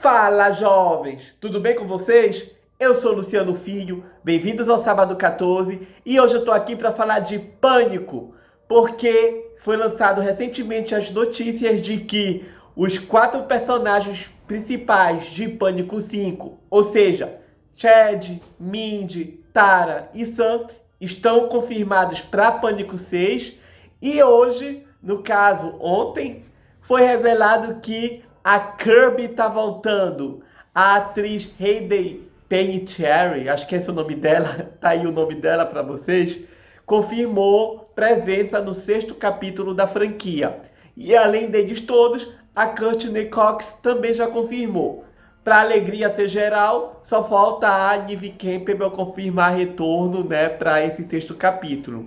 Fala, jovens! Tudo bem com vocês? Eu sou Luciano Filho, bem-vindos ao Sábado 14 e hoje eu tô aqui para falar de Pânico, porque foi lançado recentemente as notícias de que os 4 personagens principais de Pânico 5, ou seja, Chad, Mindy, Tara e Sam, estão confirmados para Pânico 6 e hoje, no caso ontem, foi revelado que a Kirby tá voltando. A atriz Hayden Panettiere, acho que esse é o nome dela, tá aí o nome dela para vocês, confirmou presença no 6º capítulo da franquia. E além deles todos, a Courtney Cox também já confirmou. Para alegria ser geral, só falta a Neve Campbell confirmar retorno, né, para esse 6º capítulo.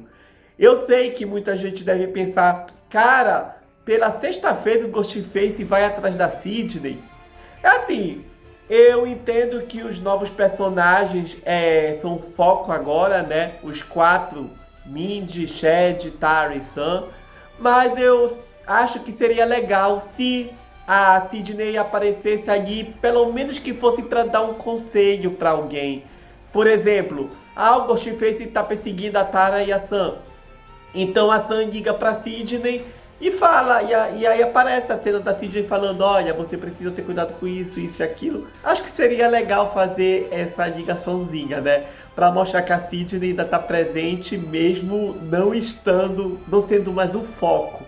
Eu sei que muita gente deve pensar, cara, pela sexta-feira o Ghostface vai atrás da Sydney. É assim, eu entendo que os novos personagens são foco agora, né? Os 4, Mindy, Chad, Tara e Sam. Mas eu acho que seria legal se a Sydney aparecesse ali, pelo menos que fosse para dar um conselho para alguém. Por exemplo, o Ghostface está perseguindo a Tara e a Sam. Então a Sam liga pra Sydney e fala, e aí aparece a cena da Sydney falando, olha, você precisa ter cuidado com isso e aquilo. Acho que seria legal fazer essa ligaçãozinha, né? Pra mostrar que a Sydney ainda tá presente, mesmo não sendo mais um foco.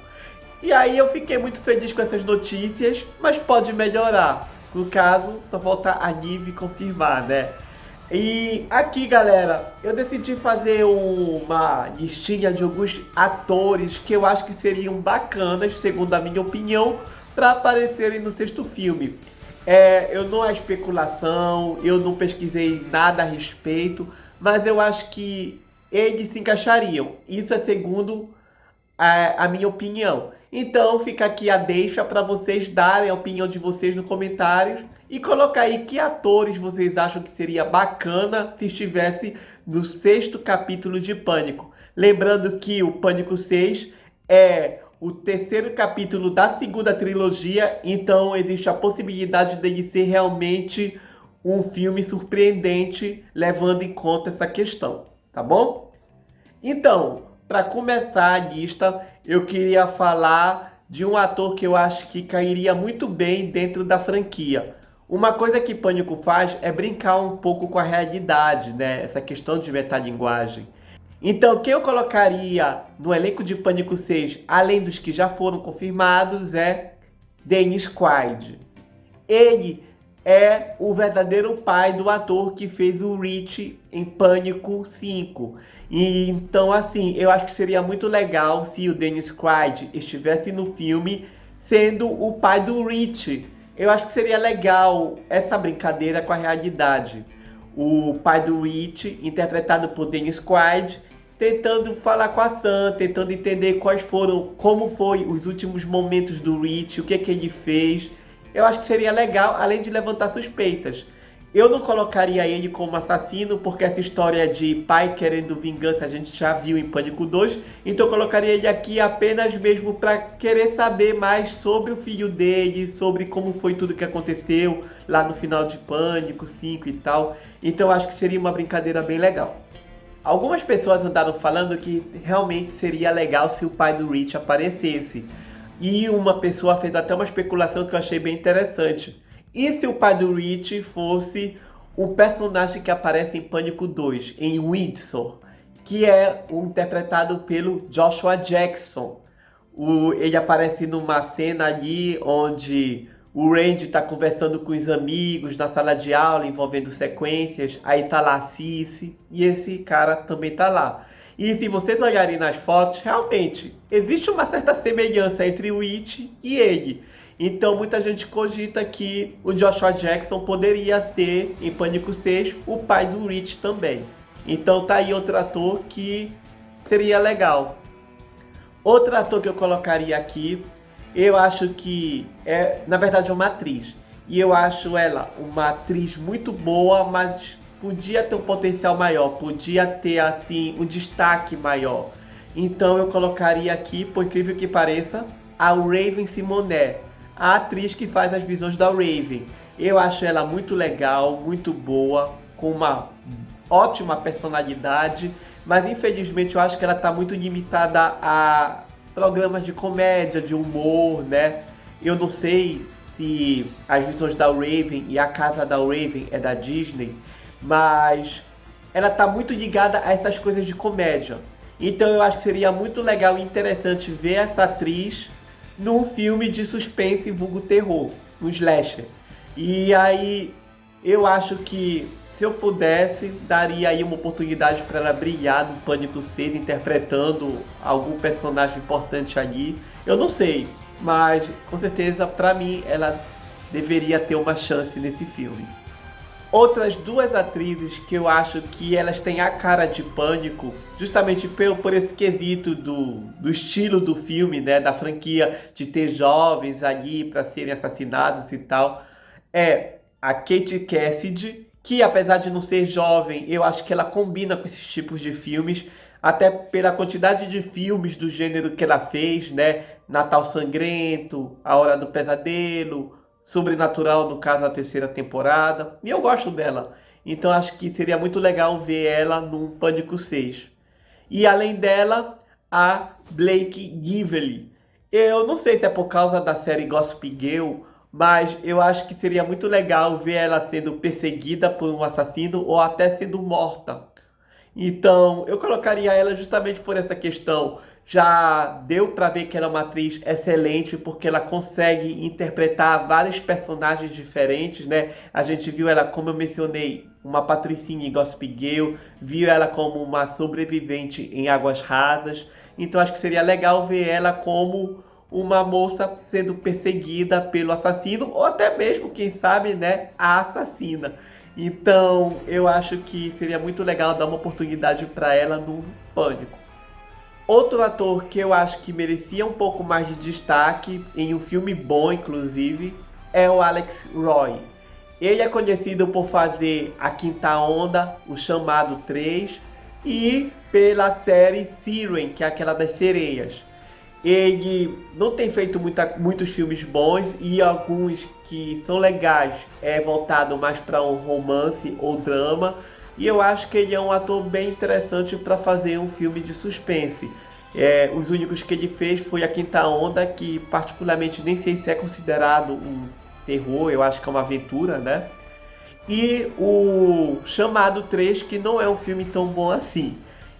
E aí eu fiquei muito feliz com essas notícias, mas pode melhorar. No caso, só falta a Neve confirmar, né? E aqui, galera, eu decidi fazer uma listinha de alguns atores que eu acho que seriam bacanas, segundo a minha opinião, para aparecerem no 6º filme. Eu não é especulação, eu não pesquisei nada a respeito, mas eu acho que eles se encaixariam. Isso é segundo a minha opinião. Então fica aqui a deixa para vocês darem a opinião de vocês nos comentários e colocar aí que atores vocês acham que seria bacana se estivesse no 6º capítulo de Pânico. Lembrando que o Pânico 6 é o 3º capítulo da 2ª trilogia, então existe a possibilidade dele ser realmente um filme surpreendente, levando em conta essa questão, tá bom? Então, para começar a lista, eu queria falar de um ator que eu acho que cairia muito bem dentro da franquia. Uma coisa que Pânico faz é brincar um pouco com a realidade, né? Essa questão de metalinguagem. Então, quem eu colocaria no elenco de Pânico 6, além dos que já foram confirmados, é Dennis Quaid. Ele é o verdadeiro pai do ator que fez o Rich em Pânico 5. E então, assim, eu acho que seria muito legal se o Dennis Quaid estivesse no filme sendo o pai do Rich. Eu acho que seria legal essa brincadeira com a realidade. O pai do Rich, interpretado por Dennis Quaid, tentando falar com a Sam, tentando entender como foi os últimos momentos do Rich, o que ele fez. Eu acho que seria legal, além de levantar suspeitas. Eu não colocaria ele como assassino, porque essa história de pai querendo vingança a gente já viu em Pânico 2. Então eu colocaria ele aqui apenas mesmo para querer saber mais sobre o filho dele, sobre como foi tudo que aconteceu lá no final de Pânico 5 e tal. Então eu acho que seria uma brincadeira bem legal. Algumas pessoas andaram falando que realmente seria legal se o pai do Rich aparecesse. E uma pessoa fez até uma especulação que eu achei bem interessante. E se o pai do Rich fosse um personagem que aparece em Pânico 2, em Windsor, que é interpretado pelo Joshua Jackson. Ele aparece numa cena ali onde o Randy está conversando com os amigos na sala de aula, envolvendo sequências, aí tá lá a Cici, e esse cara também tá lá. E se vocês olharem nas fotos, realmente, existe uma certa semelhança entre o It e ele. Então muita gente cogita que o Joshua Jackson poderia ser, em Pânico 6, o pai do Rich também. Então tá aí outro ator que seria legal. Outro ator que eu colocaria aqui, eu acho que na verdade, uma atriz. E eu acho ela uma atriz muito boa, mas podia ter um potencial maior, podia ter assim um destaque maior. Então eu colocaria aqui, por incrível que pareça, a Raven Simonet, a atriz que faz as visões da Raven. Eu acho ela muito legal, muito boa, com uma ótima personalidade, mas infelizmente eu acho que ela está muito limitada a programas de comédia, de humor, né? Eu não sei se as visões da Raven e a casa da Raven é da Disney, mas ela está muito ligada a essas coisas de comédia. Então eu acho que seria muito legal e interessante ver essa atriz num filme de suspense vulgo terror, um slasher. E aí eu acho que se eu pudesse, daria aí uma oportunidade para ela brilhar no Pânico 6, interpretando algum personagem importante ali. Eu não sei, mas com certeza para mim ela deveria ter uma chance nesse filme. Outras duas atrizes que eu acho que elas têm a cara de Pânico, justamente por esse quesito do estilo do filme, né, da franquia, de ter jovens ali para serem assassinados e tal, é a Katie Cassidy, que apesar de não ser jovem, eu acho que ela combina com esses tipos de filmes, até pela quantidade de filmes do gênero que ela fez, né, Natal Sangrento, A Hora do Pesadelo, Sobrenatural, no caso, a terceira temporada. E eu gosto dela. Então acho que seria muito legal ver ela num Pânico 6. E além dela, a Blake Lively. Eu não sei se é por causa da série Gossip Girl, mas eu acho que seria muito legal ver ela sendo perseguida por um assassino ou até sendo morta. Então, eu colocaria ela justamente por essa questão. Já deu para ver que ela é uma atriz excelente, porque ela consegue interpretar vários personagens diferentes, né? A gente viu ela, como eu mencionei, uma patricinha em Gossip Girl, viu ela como uma sobrevivente em Águas Rasas. Então, acho que seria legal ver ela como uma moça sendo perseguida pelo assassino, ou até mesmo, quem sabe, né, a assassina. Então, eu acho que seria muito legal dar uma oportunidade para ela no Pânico. Outro ator que eu acho que merecia um pouco mais de destaque, em um filme bom inclusive, é o Alex Roy. Ele é conhecido por fazer A Quinta Onda, O Chamado 3 e pela série Siren, que é aquela das sereias. Ele não tem feito muitos filmes bons e alguns que são legais é voltado mais para um romance ou drama. E eu acho que ele é um ator bem interessante para fazer um filme de suspense. Os únicos que ele fez foi A Quinta Onda, que particularmente nem sei se é considerado um terror, eu acho que é uma aventura, né? E o Chamado 3, que não é um filme tão bom assim.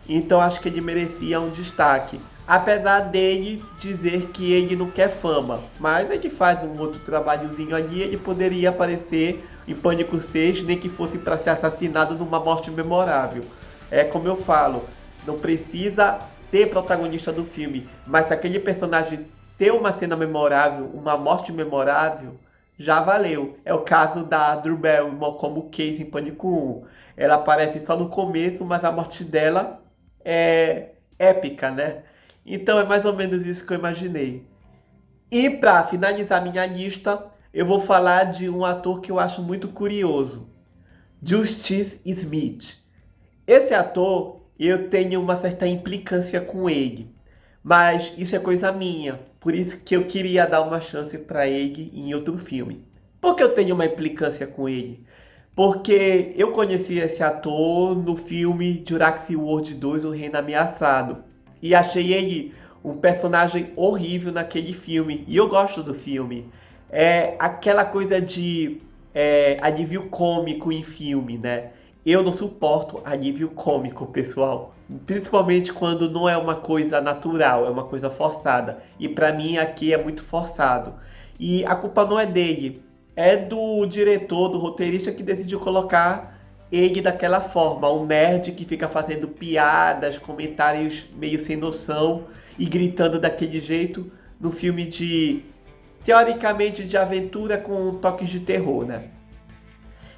Então acho que ele merecia um destaque. Apesar dele dizer que ele não quer fama, mas ele faz um outro trabalhozinho ali, ele poderia aparecer em Pânico 6, nem que fosse para ser assassinado numa morte memorável. É como eu falo, não precisa ser protagonista do filme, mas se aquele personagem ter uma cena memorável, uma morte memorável, já valeu. É o caso da Drew Barrymore como Casey em Pânico 1. Ela aparece só no começo, mas a morte dela é épica, né? Então é mais ou menos isso que eu imaginei. E para finalizar minha lista, eu vou falar de um ator que eu acho muito curioso, Justice Smith. Esse ator, eu tenho uma certa implicância com ele, mas isso é coisa minha, por isso que eu queria dar uma chance para ele em outro filme. Por que eu tenho uma implicância com ele? Porque eu conheci esse ator no filme Jurassic World 2, O Reino Ameaçado. E achei ele um personagem horrível naquele filme. E eu gosto do filme. É aquela coisa de alívio cômico em filme, né? Eu não suporto alívio cômico, pessoal. Principalmente quando não é uma coisa natural, é uma coisa forçada. E pra mim aqui é muito forçado. E a culpa não é dele, é do diretor, do roteirista que decidiu colocar ele daquela forma, um nerd que fica fazendo piadas, comentários meio sem noção e gritando daquele jeito no filme de, teoricamente, de aventura com toques de terror, né?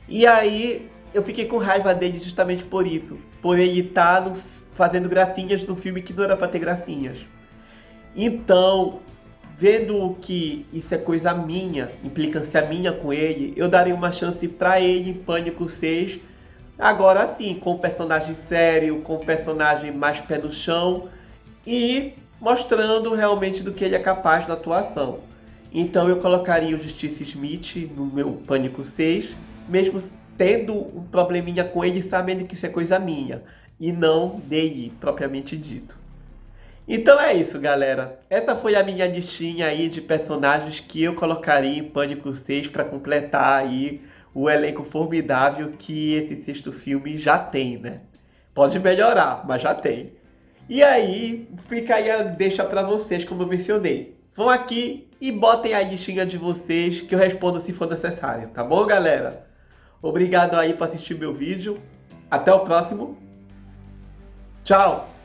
E aí eu fiquei com raiva dele justamente por isso, por ele estar fazendo gracinhas no filme que não era pra ter gracinhas. Então, vendo que isso é coisa minha, implicância minha com ele, eu daria uma chance pra ele em Pânico 6. Agora sim, com um personagem sério, com um personagem mais pé no chão e mostrando realmente do que ele é capaz na atuação. Então eu colocaria o Justiça Smith no meu Pânico 6, mesmo tendo um probleminha com ele, sabendo que isso é coisa minha, e não dele, propriamente dito. Então é isso, galera. Essa foi a minha listinha aí de personagens que eu colocaria em Pânico 6 para completar aí o elenco formidável que esse sexto filme já tem, né? Pode melhorar, mas já tem. E aí, fica aí a deixa pra vocês, como eu mencionei. Vão aqui e botem a listinha de vocês que eu respondo se for necessário, tá bom, galera? Obrigado aí por assistir meu vídeo. Até o próximo. Tchau!